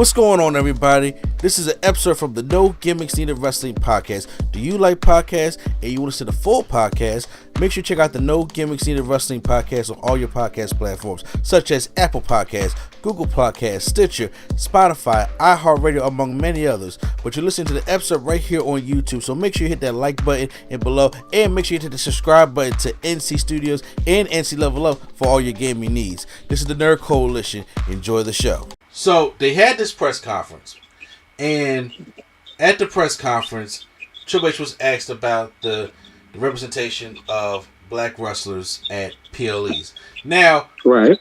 What's going on, everybody? This is an episode from the No Gimmicks Needed Wrestling podcast. Do you like podcasts and you want to see the full podcast? Make sure you check out the No Gimmicks Needed Wrestling podcast on all your podcast platforms, such as Apple Podcasts, Google Podcasts, Stitcher, Spotify, iHeartRadio, among many others. But you're listening to the episode right here on YouTube, so make sure you hit that like button and below, and make sure you hit the subscribe button to NC Studios and NC Level Up for all your gaming needs. This is the Nerd Coalition. Enjoy the show. So they had this press conference, and at the press conference, Triple H was asked about the representation of black wrestlers at PLEs. Now, right,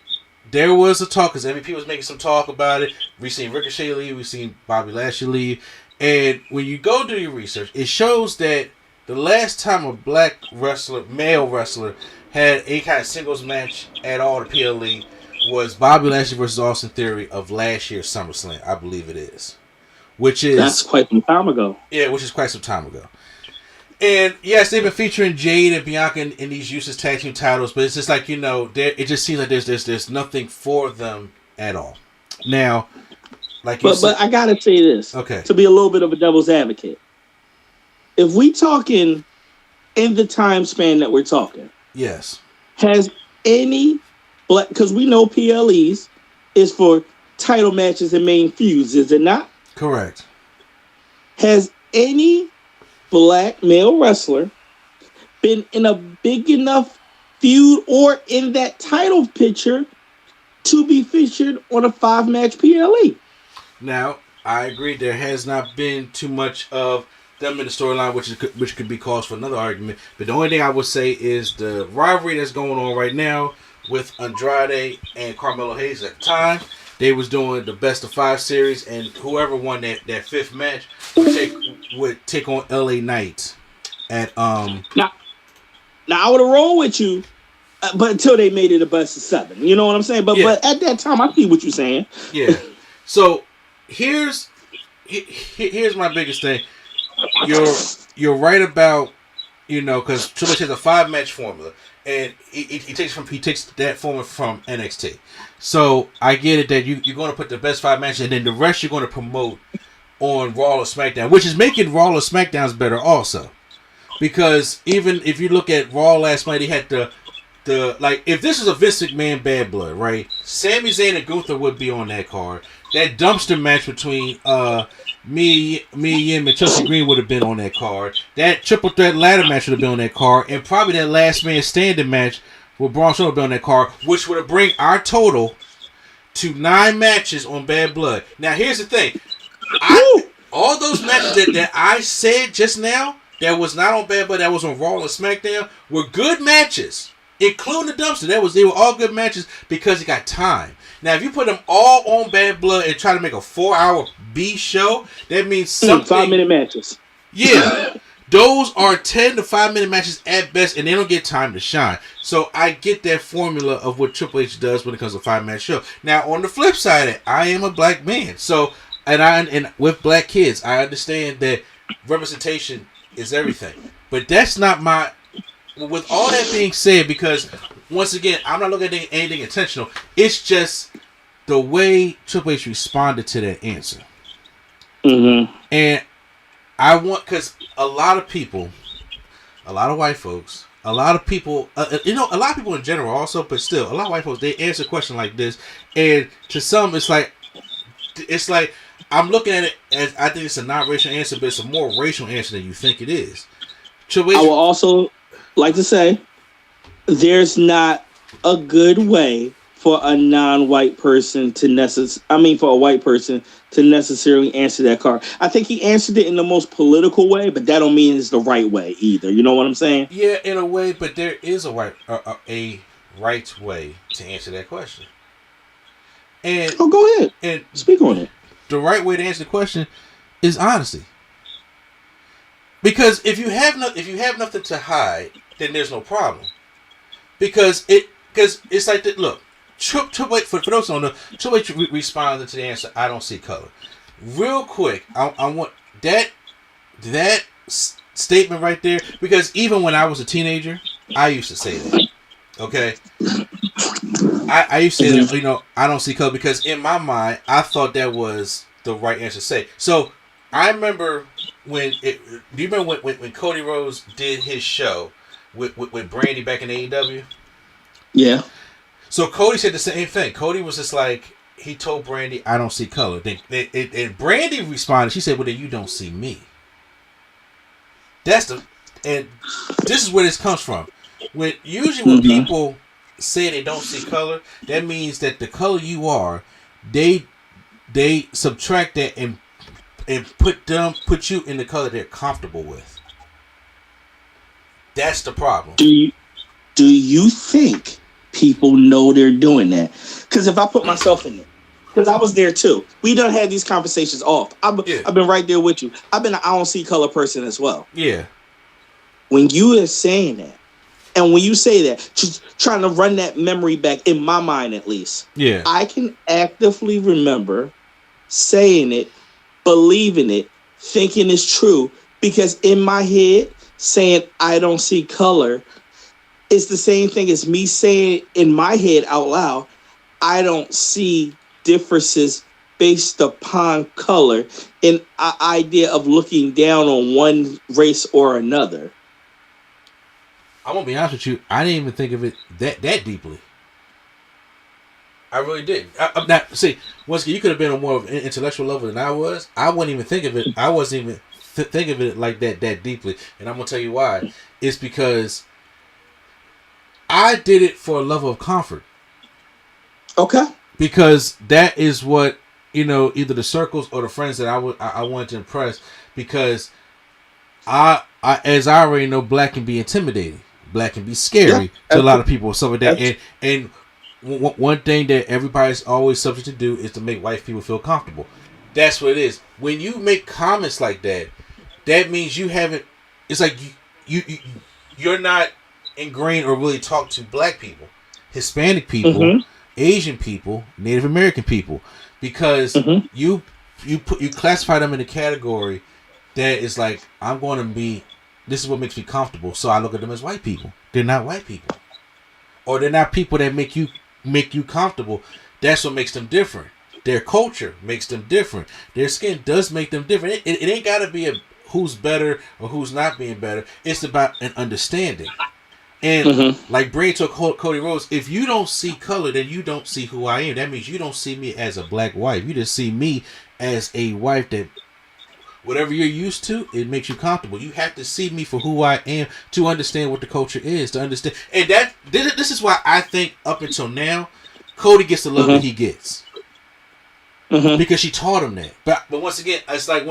there was a talk, because MVP was making some talk about it. We've seen Ricochet leave, we've seen Bobby Lashley leave, and when you go do your research, it shows that the last time a black wrestler, male wrestler, had any kind of singles match at all at PLE was Bobby Lashley versus Austin Theory of last year's SummerSlam, I believe it is. That's quite some time ago. Yeah, which is quite some time ago. And yes, they've been featuring Jade and Bianca in these useless tag team titles, but it's just like, it just seems like there's nothing for them at all. Now, like you said, but I gotta say this, okay, to be a little bit of a devil's advocate. If we talking in the time span that we're talking, yes, has any black, because we know PLEs is for title matches and main feuds, is it not? Correct. Has any black male wrestler been in a big enough feud or in that title picture to be featured on a 5-match PLE? Now, I agree there has not been too much of them in the storyline, which could be cause for another argument. But the only thing I would say is the rivalry that's going on right now with Andrade and Carmelo Hayes at the time. They was doing the best of 5 series, and whoever won that 5th match would take on LA Knight at Now I would have rolled with you, but until they made it a best of 7, you know what I'm saying? But at that time, I see what you're saying. Yeah. So here's my biggest thing. You're right about, because Triple H has a 5-match formula, and he takes that formula from NXT. So I get it that you're going to put the best 5 matches, and then the rest you're going to promote on Raw or SmackDown, which is making Raw or SmackDowns better also. Because even if you look at Raw last night, they had the like, if this was a Vince McMahon Bad Blood, right? Sami Zayn and Gunther would be on that card. That dumpster match between Mia Yim and Chelsea Green would have been on that card. That triple threat ladder match would have been on that card, and probably that last man standing match with Braun Strowman would have been on that card, which would have bring our total to 9 matches on Bad Blood. Now here's the thing. All those matches that I said just now that was not on Bad Blood, that was on Raw and SmackDown, were good matches, including the dumpster. They were all good matches because it got time. Now, if you put them all on Bad Blood and try to make a 4-hour B show, that means something. 5-minute matches. Yeah. Those are 10 to 5-minute matches at best, and they don't get time to shine. So I get that formula of what Triple H does when it comes to a 5-match show. Now, on the flip side of it, I am a black man. So, and with black kids, I understand that representation is everything. But that's not my... With all that being said, because once again, I'm not looking at anything intentional. It's just the way Triple H responded to that answer. Mm-hmm. And I want, because a lot of people, a lot of white folks, a lot of people, a lot of people in general also, but still, a lot of white folks, they answer a question like this, and to some, it's like I'm looking at it as, I think it's a non-racial answer, but it's a more racial answer than you think it is. Triple H, I will also like to say, there's not a good way for a non-white person to for a white person to necessarily answer that card. I think he answered it in the most political way, but that don't mean it's the right way either. You know what I'm saying? Yeah, in a way, but there is a right way to answer that question. And go ahead and speak on it. The right way to answer the question is honesty. Because if you have nothing to hide, then there's no problem. Because it's like that. Look, Triple H, for those on the Triple H responded to the answer. I don't see color. Real quick, I want that statement right there, because even when I was a teenager, I used to say that. Okay, I used to say that, I don't see color, because in my mind I thought that was the right answer to say. So I remember do you remember when Cody Rhodes did his show with Brandy back in AEW? Yeah. So Cody said the same thing. Cody was just like, he told Brandy, I don't see color. And Brandy responded, she said, well, then you don't see me. And this is where this comes from. When people say they don't see color, that means that the color you are, they subtract that and put you in the color they're comfortable with. That's the problem. Do you think people know they're doing that? Because if I put myself in it, because I was there too. We done had these conversations off. I've been right there with you. I've been an I don't see color person as well. Yeah. When you are saying that, and when you say that, just trying to run that memory back, in my mind at least, yeah, I can actively remember saying it, believing it, thinking it's true, because in my head, saying I don't see color is the same thing as me saying in my head out loud, I don't see differences based upon color, an idea of looking down on one race or another. I'm gonna be honest with you. I didn't even think of it that deeply. I really didn't. See, once again, you could have been on more of an intellectual level than I was. I wouldn't even think of it. I wasn't even think of it like that deeply. And I'm gonna tell you why. It's because I did it for a level of comfort. Okay. Because that is what, either the circles or the friends that I wanted to impress. Because as I already know, black can be intimidating. Black can be scary to a lot of people. Some of that, and one thing that everybody's always subject to do is to make white people feel comfortable. That's what it is. When you make comments like that, that means you haven't. It's like you're not ingrained or really talk to black people, Hispanic people, Asian people, Native American people, because you classify them in a category that is like, I'm going to be. This is what makes me comfortable, so I look at them as white people. They're not white people, or they're not people that make you comfortable. That's what makes them different. Their culture makes them different. Their skin does make them different. It ain't got to be a who's better or who's not being better. It's about an understanding. And like Bray told Cody Rhodes, if you don't see color, then you don't see who I am. That means you don't see me as a black wife. You just see me as a wife that whatever you're used to, it makes you comfortable. You have to see me for who I am to understand what the culture is, to understand. And this is why I think up until now, Cody gets the love that he gets. Because she taught him that. But once again, it's like,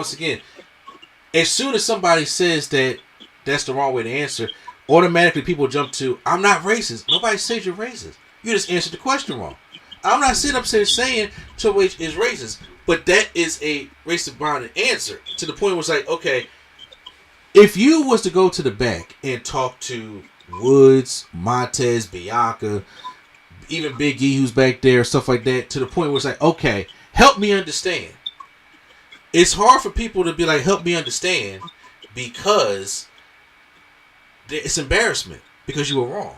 as soon as somebody says that that's the wrong way to answer, automatically people jump to, I'm not racist. Nobody says you're racist. You just answered the question wrong. I'm not sitting up there saying Triple H is racist, but that is a racist-bounded answer to the point where it's like, okay, if you was to go to the back and talk to Woods, Montez, Bianca, even Big E who's back there, stuff like that, to the point where it's like, okay, help me understand. It's hard for people to be like, help me understand, because it's embarrassment because you were wrong.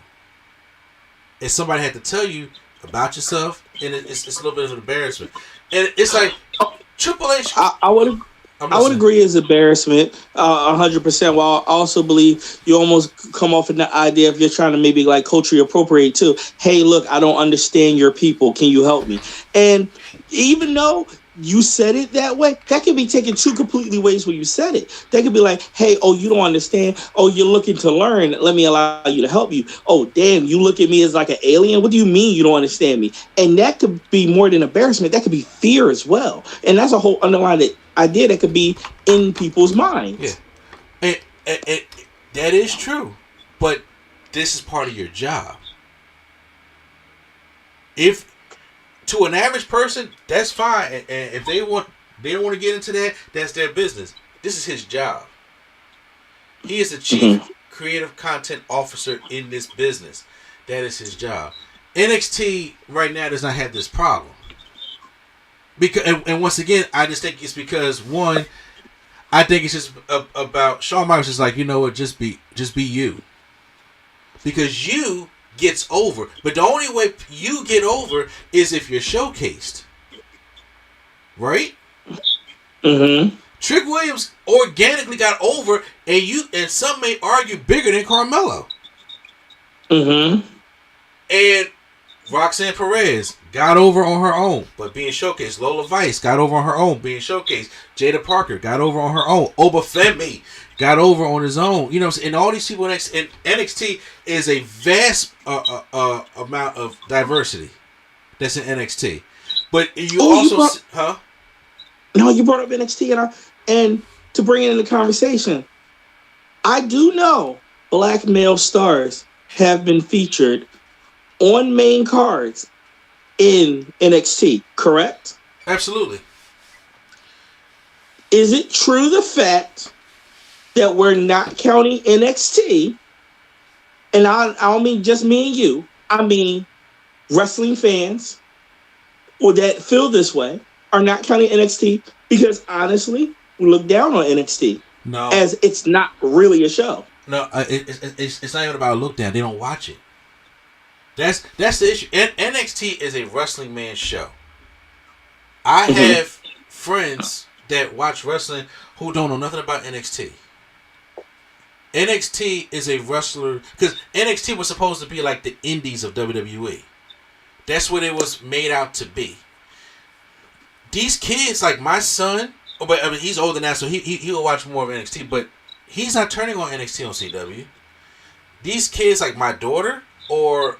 And somebody had to tell you about yourself, and it's a little bit of an embarrassment. And it's like Triple H. I would agree as embarrassment, 100%. While I also believe you almost come off in the idea if you're trying to maybe like culturally appropriate too. Hey, look, I don't understand your people. Can you help me? And even though you said it that way, that could be taken two completely ways when you said it. They could be like, hey, oh, you don't understand. Oh, you're looking to learn. Let me allow you to help you. Oh, damn, you look at me as like an alien. What do you mean you don't understand me? And that could be more than embarrassment. That could be fear as well. And that's a whole underlying idea that could be in people's minds. Yeah. And that is true. But this is part of your job. If to an average person, that's fine. And if they don't want to get into that, that's their business. This is his job. He is the chief creative content officer in this business. That is his job. NXT right now does not have this problem. Because and once again, I just think it's because one, I think it's just about Shawn Michaels is like, you know what, just be you. Because you gets over, but the only way you get over is if you're showcased, right? Mm-hmm. Trick Williams organically got over, and some may argue bigger than Carmelo. Mm-hmm. And Roxanne Perez got over on her own, but being showcased. Lola Vice got over on her own, being showcased. Jada Parker got over on her own. Obafemi got over on his own. You know, and all these people in NXT is a vast amount of diversity that's in NXT. But you No, you brought up NXT, and to bring it in the conversation, I do know black male stars have been featured on main cards in NXT, correct? Absolutely. Is it true the fact that we're not counting NXT, and I don't mean just me and you, I mean wrestling fans or that feel this way are not counting NXT because honestly, we look down on NXT as it's not really a show. No, it's not even about a look down. They don't watch it. That's the issue. NXT is a wrestling man show. I have friends that watch wrestling who don't know nothing about NXT. NXT is a wrestler because NXT was supposed to be like the indies of WWE. That's what it was made out to be. These kids, like my son, but I mean he's older now, so he'll watch more of NXT, but he's not turning on NXT on CW. These kids, like my daughter or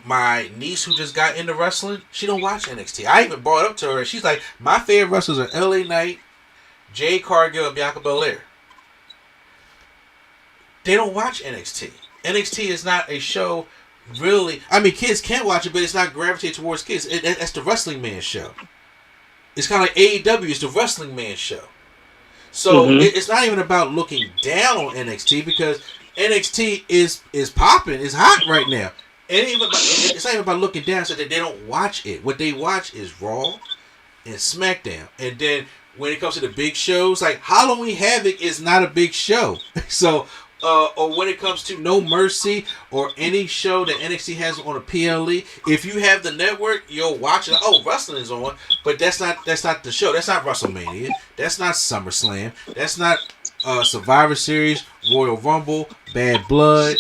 my niece who just got into wrestling, she don't watch NXT. I even brought it up to her. She's like, my favorite wrestlers are LA Knight, Jade Cargill, and Bianca Belair. They don't watch NXT. NXT is not a show, really. I mean, kids can watch it, but it's not gravitated towards kids. That's the wrestling man show. It's kind of like AEW is the wrestling man show. So it's not even about looking down on NXT because NXT is popping, is hot right now. It's not even about looking down so that they don't watch it. What they watch is Raw and Smackdown. And then when it comes to the big shows, like Halloween Havoc is not a big show. So, or when it comes to No Mercy or any show that NXT has on a PLE, if you have the network, you'll watch it. Oh, wrestling is on, but that's not the show. That's not WrestleMania. That's not SummerSlam. That's not Survivor Series, Royal Rumble, Bad Blood.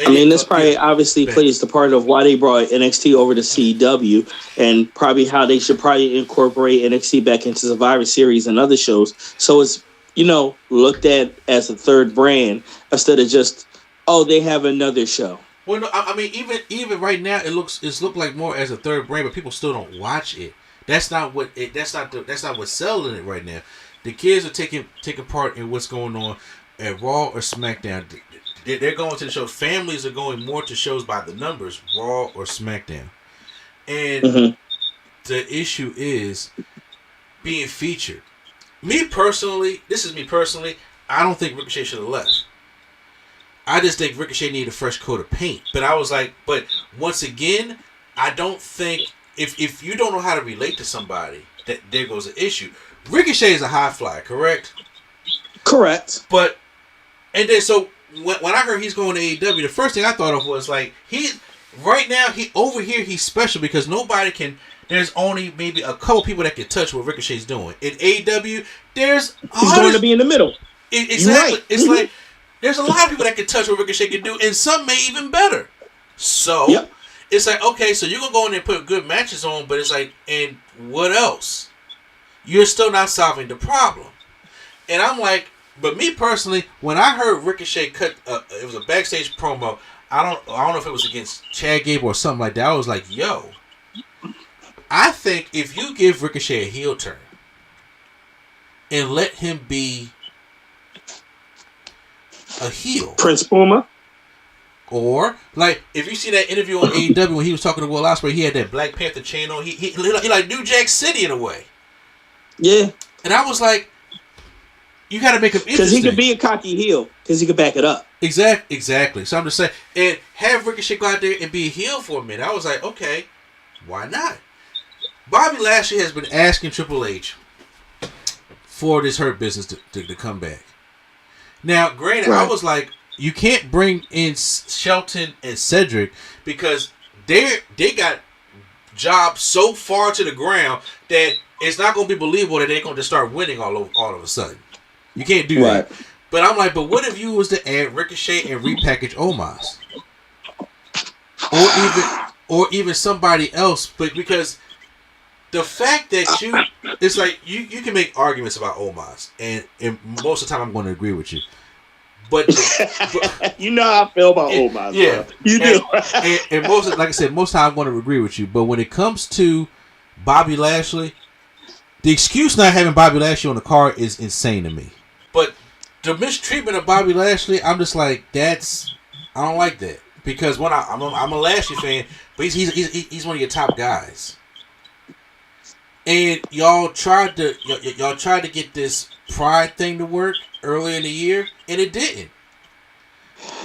I mean, this probably obviously plays the part of why they brought NXT over to CW and probably how they should probably incorporate NXT back into Survivor Series and other shows. So it's, looked at as a third brand instead of just, they have another show. Well, no, I mean, even right now, it's looked like more as a third brand, but people still don't watch it. That's not what's selling it right now. The kids are taking part in what's going on at Raw or SmackDown. They're going to the show. Families are going more to shows by the numbers, Raw or SmackDown. And the issue is being featured. This is me personally, I don't think Ricochet should have left. I just think Ricochet needed a fresh coat of paint. But once again, I don't think, if you don't know how to relate to somebody, that there goes an issue. Ricochet is a high flyer, correct? Correct. And then so when I heard he's going to AEW, the first thing I thought of was like, right now he's special because nobody can. There's only maybe a couple people that can touch what Ricochet's doing. In AEW, he's going to be in the middle. Exactly. Right. It's like there's a lot of people that can touch what Ricochet can do, and some may even better. So it's like, okay, so you're gonna go in there and put good matches on, but it's like, and what else? You're still not solving the problem. And I'm like, but me personally, when I heard Ricochet cut, it was a backstage promo. I don't know if it was against Chad Gable or something like that. I was like, yo, I think if you give Ricochet a heel turn and let him be a heel, Prince Puma, or like if you see that interview on AEW when he was talking to Will Ospreay, he had that Black Panther chain on. He like New Jack City in a way. Yeah, and I was like, you got to make him interesting. Because he could be a cocky heel. Because he could back it up. Exactly. So I'm just saying, and have Ricochet go out there and be a heel for a minute. I was like, okay, why not? Bobby Lashley has been asking Triple H for this Hurt Business to come back. Now, granted, right. I was like, you can't bring in Shelton and Cedric because they got job so far to the ground that it's not going to be believable that they're going to start winning all of a sudden. You can't do that. But I'm like, but what if you was to add Ricochet and repackage Omos? Or even somebody else, but because the fact that it's like you can make arguments about Omos, and most of the time I'm going to agree with you. But you know how I feel about Omos. Yeah, bro. You do. and most, like I said, most of the time I'm going to agree with you. But when it comes to Bobby Lashley, the excuse not having Bobby Lashley on the card is insane to me. But the mistreatment of Bobby Lashley, I'm just like, I don't like that. Because when I'm a Lashley fan, but he's one of your top guys, and y'all tried to get this pride thing to work earlier in the year, and it didn't.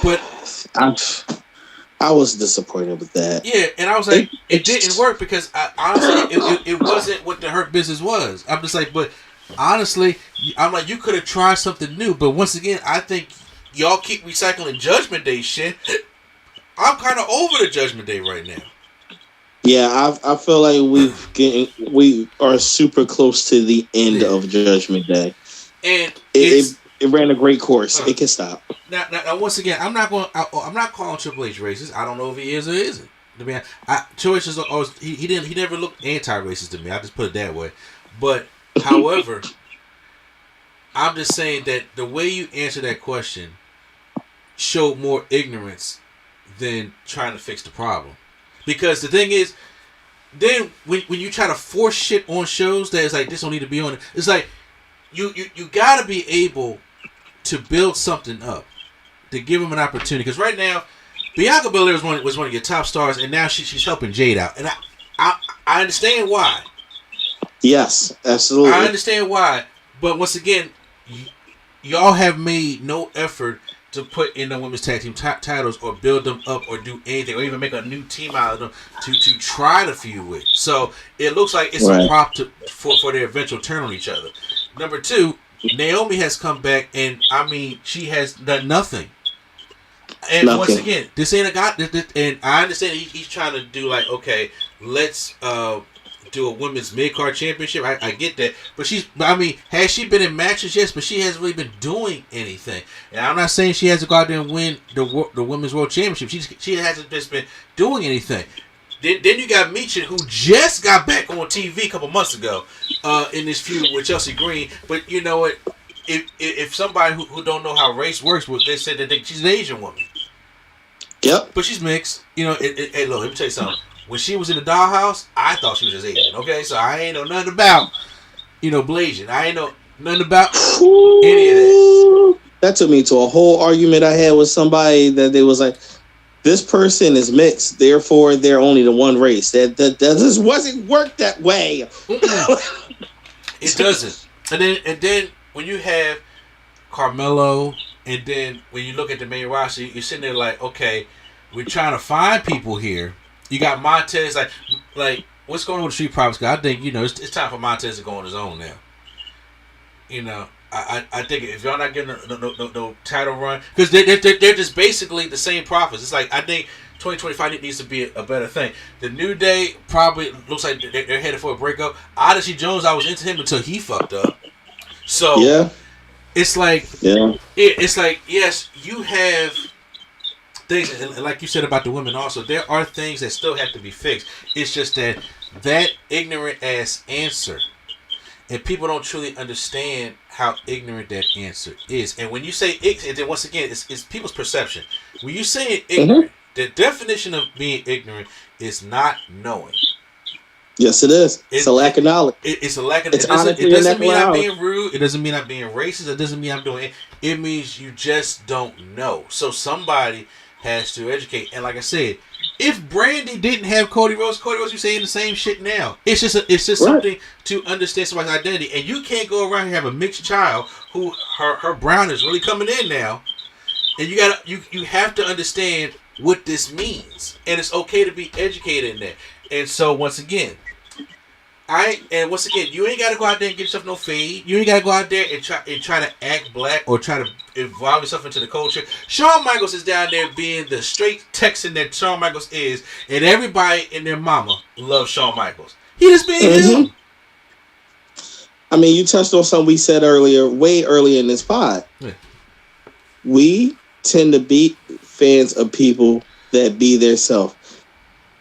But I was disappointed with that. Yeah, and I was like, it didn't work because honestly, it wasn't what the Hurt Business was. I'm just like, but honestly, I'm like, you could have tried something new. But once again, I think y'all keep recycling Judgment Day shit. I'm kind of over the Judgment Day right now. Yeah, I feel like we are super close to the end of Judgment Day, and it ran a great course. It can stop. Now, once again, I'm not calling Triple H racist. I don't know if he is or isn't. I mean, Choice is always, he never looked anti-racist to me. I just put it that way. But however, I'm just saying that the way you answer that question showed more ignorance than trying to fix the problem. Because the thing is, then when you try to force shit on shows that it's like, this don't need to be on it, it's like you gotta be able to build something up to give them an opportunity. Because right now, Bianca Belair was one of your top stars, and now she's helping Jade out, and I understand why. Yes, absolutely. I understand why, but once again, y'all have made no effort to put in the women's tag team titles or build them up or do anything or even make a new team out of them to try to feud with. So it looks like it's a prop for their eventual turn on each other. Number two, Naomi has come back, and I mean, she has done nothing. And once again, this ain't a guy. And I understand he's trying to do like, okay, let's do a women's mid-card championship. I get that, but has she been in matches? Yes, but she hasn't really been doing anything. And I'm not saying she has to go out there and win the women's world championship. She hasn't just been doing anything. Then you got Michin, who just got back on TV a couple months ago in this feud with Chelsea Green. But you know what? If somebody who don't know how race works, they said that she's an Asian woman. Yep. But she's mixed. You know, hey, look, let me tell you something. When she was in the dollhouse, I thought she was just Asian. Okay, so I ain't know nothing about, Blasian. I ain't know nothing about any of that. That took me to a whole argument I had with somebody that they was like, this person is mixed, therefore they're only the one race. That just wasn't work that way. It doesn't. And then when you have Carmelo, and then when you look at the main roster, you're sitting there like, okay, we're trying to find people here. You got Montez, like what's going on with the Street Profits? I think it's time for Montez to go on his own now. I think if y'all not getting no title run, because they're just basically the same Profits. It's like I think 2025 needs to be a better thing. The New Day probably looks like they're headed for a breakup. Odyssey Jones, I was into him until he fucked up. So yeah, it's like yes, you have things, and like you said about the women also, there are things that still have to be fixed. It's just that ignorant ass answer, and people don't truly understand how ignorant that answer is. And when you say ignorant, then once again, it's people's perception. When you say ignorant, the definition of being ignorant is not knowing. Yes, it is. It's a lack of knowledge. It's a lack of. It doesn't mean I'm being rude. It doesn't mean I'm being racist. It doesn't mean I'm doing it. It means you just don't know. So somebody has to educate. And like I said, if Brandy didn't have Cody Rhodes be saying the same shit now. It's just something to understand somebody's identity. And you can't go around and have a mixed child who her brown is really coming in now. And you have to understand what this means. And it's okay to be educated in that. And so once again, And once again, you ain't gotta go out there and get yourself no fade. You ain't gotta go out there and try to act black or try to involve yourself into the culture. Shawn Michaels is down there being the straight Texan that Shawn Michaels is, and everybody and their mama loves Shawn Michaels. He just being him. I mean, you touched on something we said earlier, way earlier in this pod. Yeah. We tend to be fans of people that be their self.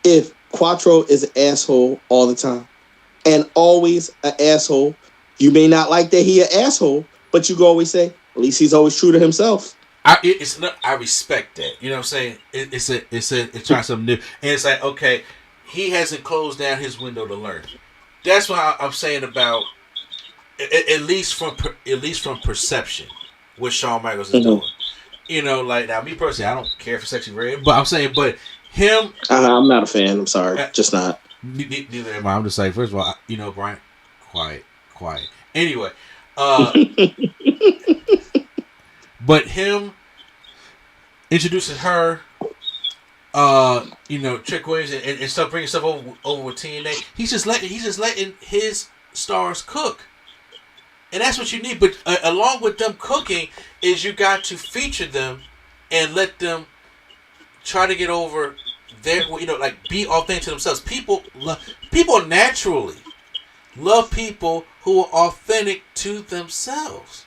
If Quattro is an asshole all the time and always an asshole, you may not like that he an asshole, but you can always say, at least he's always true to himself. I respect that. You know what I'm saying? It's trying something new, and it's like, okay, he hasn't closed down his window to learn. That's what I'm saying about at least from perception, what Shawn Michaels is doing. You know, like now me personally, I don't care for Sexy Red, but I'm saying, but him, I'm not a fan. I'm sorry, just not. Neither am I. I'm just like, first of all, you know, Brian, quiet. Anyway, but him introducing her, you know, Trick Williams and stuff, bringing stuff over with TNA. He's just letting his stars cook. And that's what you need. But along with them cooking is you got to feature them and let them try to get over their, you know, like be authentic to themselves. People naturally love people who are authentic to themselves.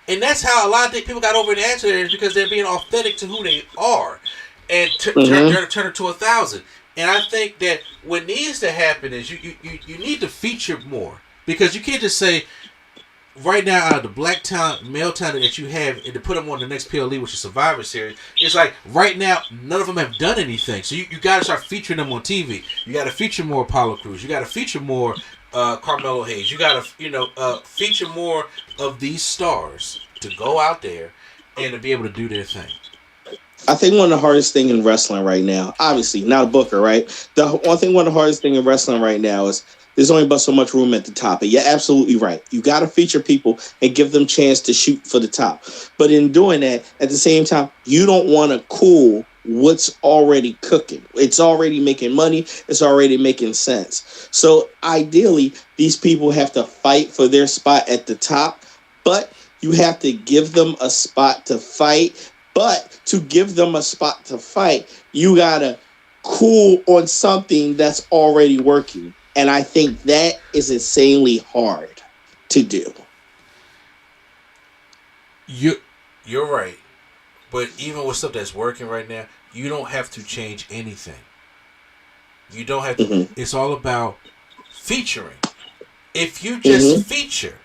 And that's how a lot of people got over the answer is because they're being authentic to who they are. And turn it to 1,000. And I think that what needs to happen is you need to feature more. Because you can't just say, right now, out of the black talent, male talent that you have, and to put them on the next PLE, which is Survivor Series, it's like right now none of them have done anything. So you got to start featuring them on TV. You got to feature more Apollo Crews. You got to feature more Carmelo Hayes. You got to feature more of these stars to go out there and to be able to do their thing. I think one of the hardest thing in wrestling right now, obviously not a booker, right? One of the hardest thing in wrestling right now is there's only but so much room at the top. And you're absolutely right. You got to feature people and give them chance to shoot for the top. But in doing that, at the same time, you don't want to cool what's already cooking. It's already making money. It's already making sense. So ideally, these people have to fight for their spot at the top, but you have to give them a spot to fight. But to give them a spot to fight, you got to cool on something that's already working. And I think that is insanely hard to do. You're right. But even with stuff that's working right now, you don't have to change anything. You don't have to. Mm-hmm. It's all about featuring. If you just feature,